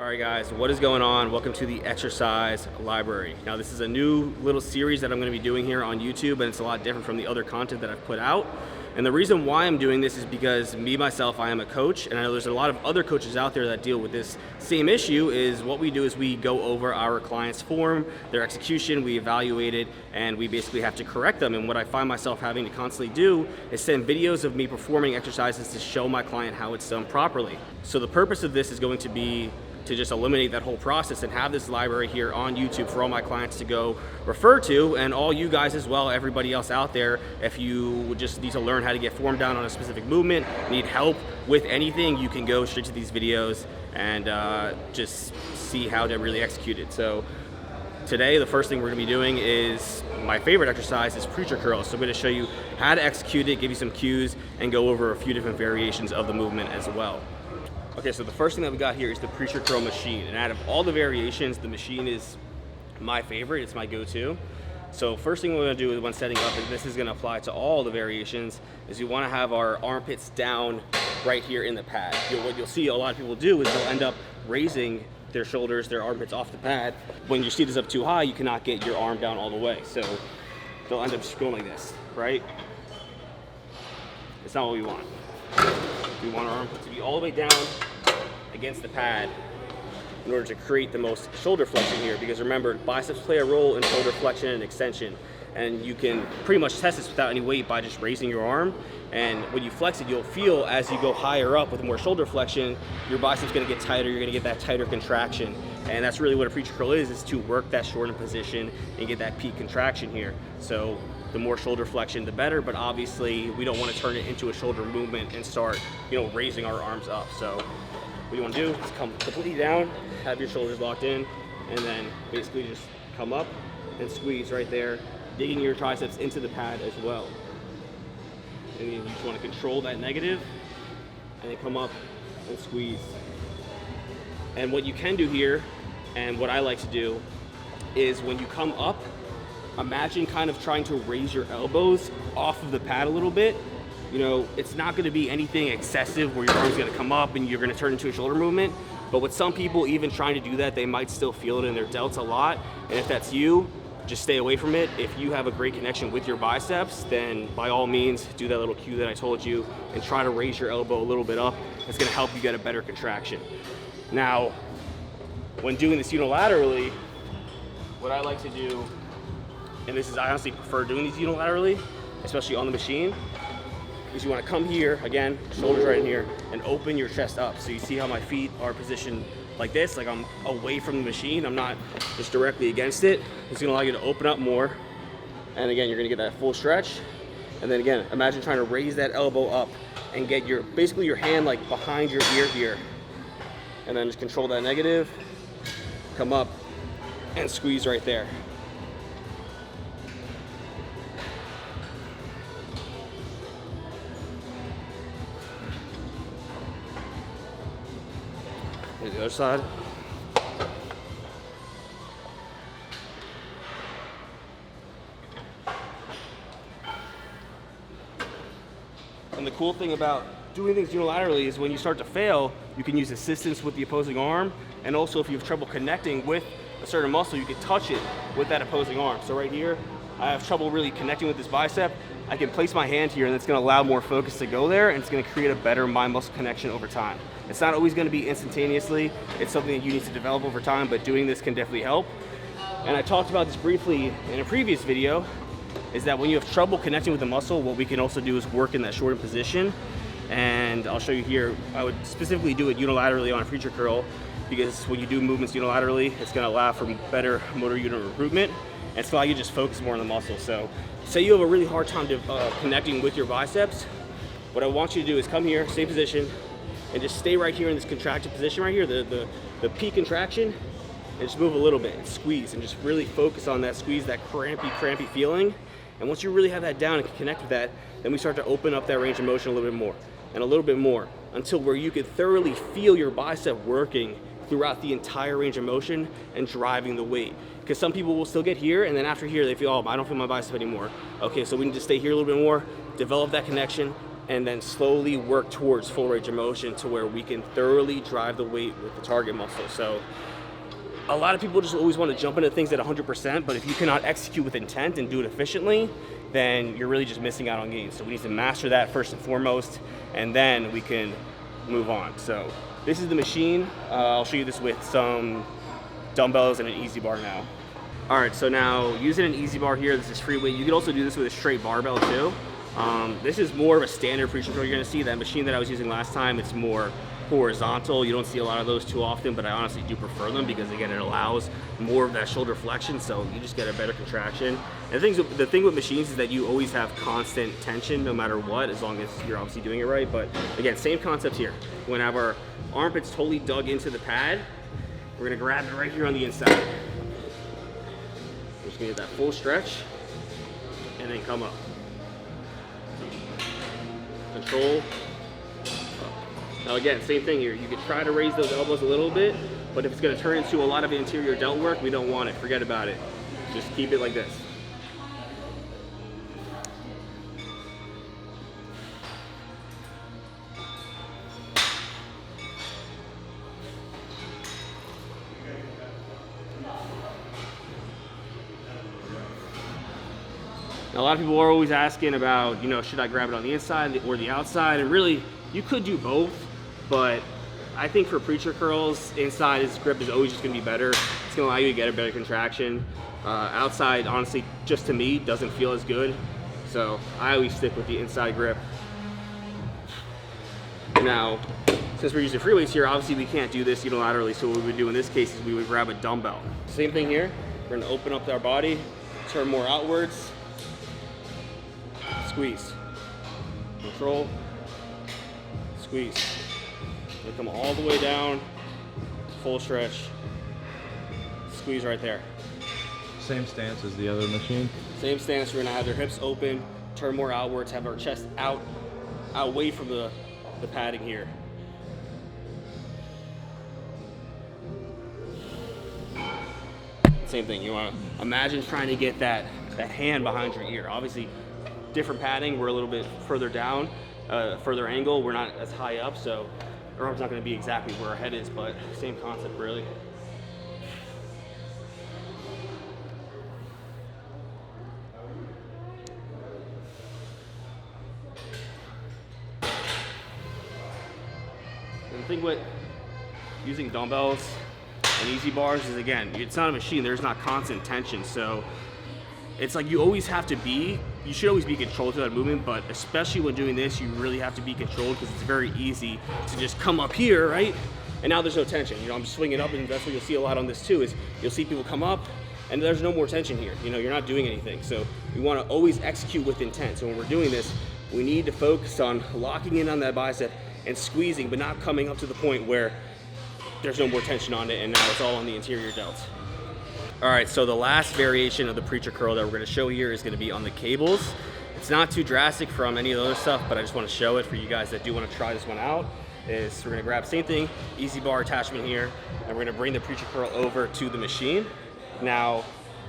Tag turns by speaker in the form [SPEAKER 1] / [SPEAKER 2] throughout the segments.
[SPEAKER 1] Alright guys, what is going on? Welcome to the Exercise Library. Now this is a new little series that I'm going to be doing here on YouTube, and it's a lot different from the other content that I've put out. And the reason why I'm doing this is because myself, I am a coach, and I know there's a lot of other coaches out there that deal with this same issue. Is what we do is we go over our clients' form, their execution, we evaluate it, and we basically have to correct them. And what I find myself having to constantly do is send videos of me performing exercises to show my client how it's done properly. So the purpose of this is going to be to just eliminate that whole process and have this library here on YouTube for all my clients to go refer to, and all you guys as well, everybody else out there. If you just need to learn how to get form down on a specific movement, need help with anything, you can go straight to these videos and just see how to really execute it. So today, the first thing we're gonna be doing is my favorite exercise is preacher curls. So I'm gonna show you how to execute it, give you some cues, and go over a few different variations of the movement as well. Okay, so the first thing that we got here is the preacher curl machine. And out of all the variations, the machine is my favorite, it's my go-to. So first thing we're gonna do is when setting up, and this is gonna apply to all the variations, is we wanna have our armpits down right here in the pad. What you'll see a lot of people do is they'll end up raising their shoulders, their armpits off the pad. When your seat is up too high, you cannot get your arm down all the way. So they'll end up just going like this, right? It's not what we want. We want our armpit to be all the way down against the pad in order to create the most shoulder flexion here, because remember, biceps play a role in shoulder flexion and extension, and you can pretty much test this without any weight by just raising your arm. And when you flex it, you'll feel as you go higher up with more shoulder flexion, your biceps gonna get tighter, you're gonna get that tighter contraction. And that's really what a preacher curl is to work that shortened position and get that peak contraction here. So the more shoulder flexion, the better, but obviously we don't want to turn it into a shoulder movement and start, raising our arms up. So what you want to do is come completely down, have your shoulders locked in, and then basically just come up and squeeze right there, digging your triceps into the pad as well. And you just want to control that negative, and then come up and squeeze. And what you can do here, and what I like to do, is when you come up, imagine kind of trying to raise your elbows off of the pad a little bit. It's not going to be anything excessive where your arm's going to come up and you're going to turn into a shoulder movement. But with some people, even trying to do that, they might still feel it in their delts a lot. And if that's you, just stay away from it. If you have a great connection with your biceps, then by all means, do that little cue that I told you and try to raise your elbow a little bit up. It's going to help you get a better contraction. Now, when doing this unilaterally, what I like to do, and I honestly prefer doing these unilaterally, especially on the machine, is you want to come here, again, shoulders right in here, and open your chest up. So you see how my feet are positioned like this, like I'm away from the machine, I'm not just directly against it. It's going to allow you to open up more. And again, you're going to get that full stretch. And then again, imagine trying to raise that elbow up and get basically your hand like behind your ear here. And then just control that negative, come up and squeeze right there. Here's the other side. And the cool thing about doing things unilaterally is when you start to fail, you can use assistance with the opposing arm, and also if you have trouble connecting with a certain muscle, you can touch it with that opposing arm. So right here, I have trouble really connecting with this bicep. I can place my hand here, and it's going to allow more focus to go there, and it's going to create a better mind-muscle connection over time. It's not always going to be instantaneously. It's something that you need to develop over time, but doing this can definitely help. And I talked about this briefly in a previous video, is that when you have trouble connecting with the muscle, what we can also do is work in that shortened position. And I'll show you here. I would specifically do it unilaterally on a preacher curl, because when you do movements unilaterally, it's going to allow for better motor unit recruitment, and it's going to allow you to just focus more on the muscle. So say you have a really hard time connecting with your biceps, what I want you to do is come here, stay position, and just stay right here in this contracted position right here, the peak contraction, and just move a little bit and squeeze, and just really focus on that squeeze, that crampy feeling. And once you really have that down and can connect with that, then we start to open up that range of motion a little bit more and a little bit more, until where you could thoroughly feel your bicep working throughout the entire range of motion and driving the weight. Because some people will still get here, and then after here they feel, oh, I don't feel my bicep anymore. Okay, so we need to stay here a little bit more, develop that connection, and then slowly work towards full range of motion to where we can thoroughly drive the weight with the target muscle. So a lot of people just always want to jump into things at 100%, but if you cannot execute with intent and do it efficiently, then you're really just missing out on gains. So we need to master that first and foremost, and then we can move on. So this is the machine. I'll show you this with some dumbbells and an EZ bar now. All right, so now using an EZ bar here, this is free weight. You could also do this with a straight barbell too. This is more of a standard preacher curl. You're gonna see that machine that I was using last time, it's more horizontal. You don't see a lot of those too often, but I honestly do prefer them because again, it allows more of that shoulder flexion, so you just get a better contraction. And the thing with machines is that you always have constant tension no matter what, as long as you're obviously doing it right. But again, same concept here. We're gonna have our armpits totally dug into the pad. We're gonna grab it right here on the inside. We're just gonna get that full stretch and then come up. Control. Now again, same thing here. You could try to raise those elbows a little bit, but if it's gonna turn into a lot of anterior delt work, we don't want it. Forget about it. Just keep it like this. Now, a lot of people are always asking about, you know, should I grab it on the inside or the outside? And really, you could do both, but I think for preacher curls, inside its grip is always just gonna be better. It's gonna allow you to get a better contraction. Outside, honestly, just to me, doesn't feel as good. So I always stick with the inside grip. Now, since we're using free weights here, obviously we can't do this unilaterally, so what we would do in this case is we would grab a dumbbell. Same thing here. We're gonna open up our body, turn more outwards, squeeze, control, squeeze. We come all the way down, full stretch, squeeze right there.
[SPEAKER 2] Same stance as the other machine?
[SPEAKER 1] Same stance. We're gonna have their hips open, turn more outwards, have our chest out, away from the padding here. Same thing. You wanna imagine trying to get that hand behind your ear. Obviously, different padding. We're a little bit further down, further angle. We're not as high up, so our arm's not gonna be exactly where our head is, but same concept really. And the thing with using dumbbells and EZ bars is, again, it's not a machine. There's not constant tension, so it's like you should always be controlled through that movement, but especially when doing this, you really have to be controlled because it's very easy to just come up here, right? And now there's no tension. You know, I'm just swinging up, and that's what you'll see a lot on this too, is you'll see people come up and there's no more tension here. You know, you're not doing anything. So we want to always execute with intent. So when we're doing this, we need to focus on locking in on that bicep and squeezing, but not coming up to the point where there's no more tension on it and now it's all on the interior delts. All right, so the last variation of the preacher curl that we're gonna show here is gonna be on the cables. It's not too drastic from any of the other stuff, but I just wanna show it for you guys that do wanna try this one out. Is we're gonna grab same thing, EZ bar attachment here, and we're gonna bring the preacher curl over to the machine. Now,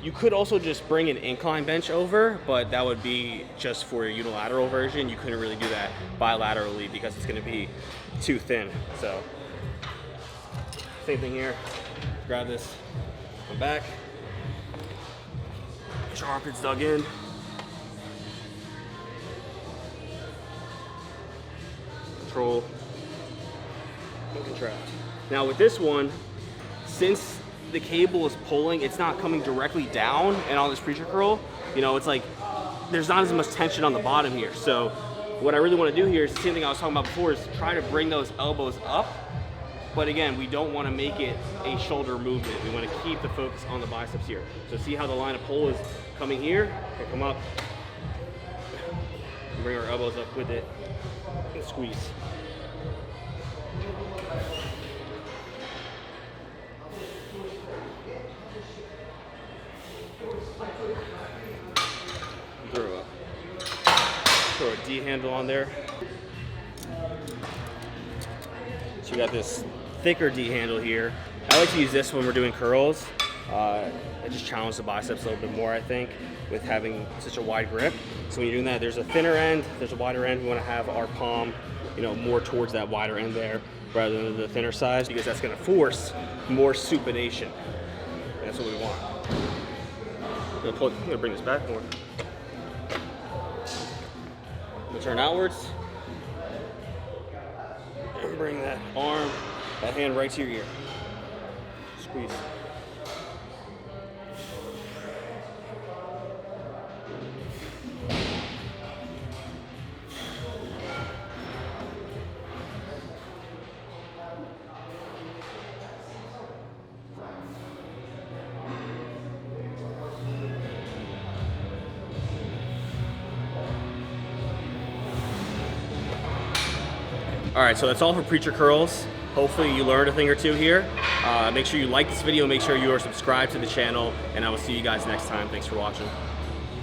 [SPEAKER 1] you could also just bring an incline bench over, but that would be just for a unilateral version. You couldn't really do that bilaterally because it's gonna be too thin. So, same thing here, grab this, come back, get your armpits dug in. Control and contract. Now with this one, since the cable is pulling, it's not coming directly down, and on this preacher curl, you know, it's like there's not as much tension on the bottom here. So what I really want to do here is the same thing I was talking about before, is try to bring those elbows up. But again, we don't want to make it a shoulder movement. We want to keep the focus on the biceps here. So see how the line of pull is coming here? Okay, come up. Bring our elbows up with it and squeeze. Throw a D handle on there. So you got this thicker D handle here. I like to use this when we're doing curls. It just challenged the biceps a little bit more, I think, with having such a wide grip. So when you're doing that, there's a thinner end, there's a wider end. We want to have our palm, you know, more towards that wider end there rather than the thinner side, because that's going to force more supination. That's what we want. I'm gonna bring this back more. I'm gonna turn outwards and bring that arm, that hand right to your ear. Squeeze. All right, so that's all for preacher curls. Hopefully you learned a thing or two here. Make sure you like this video, make sure you are subscribed to the channel, and I will see you guys next time. Thanks for watching.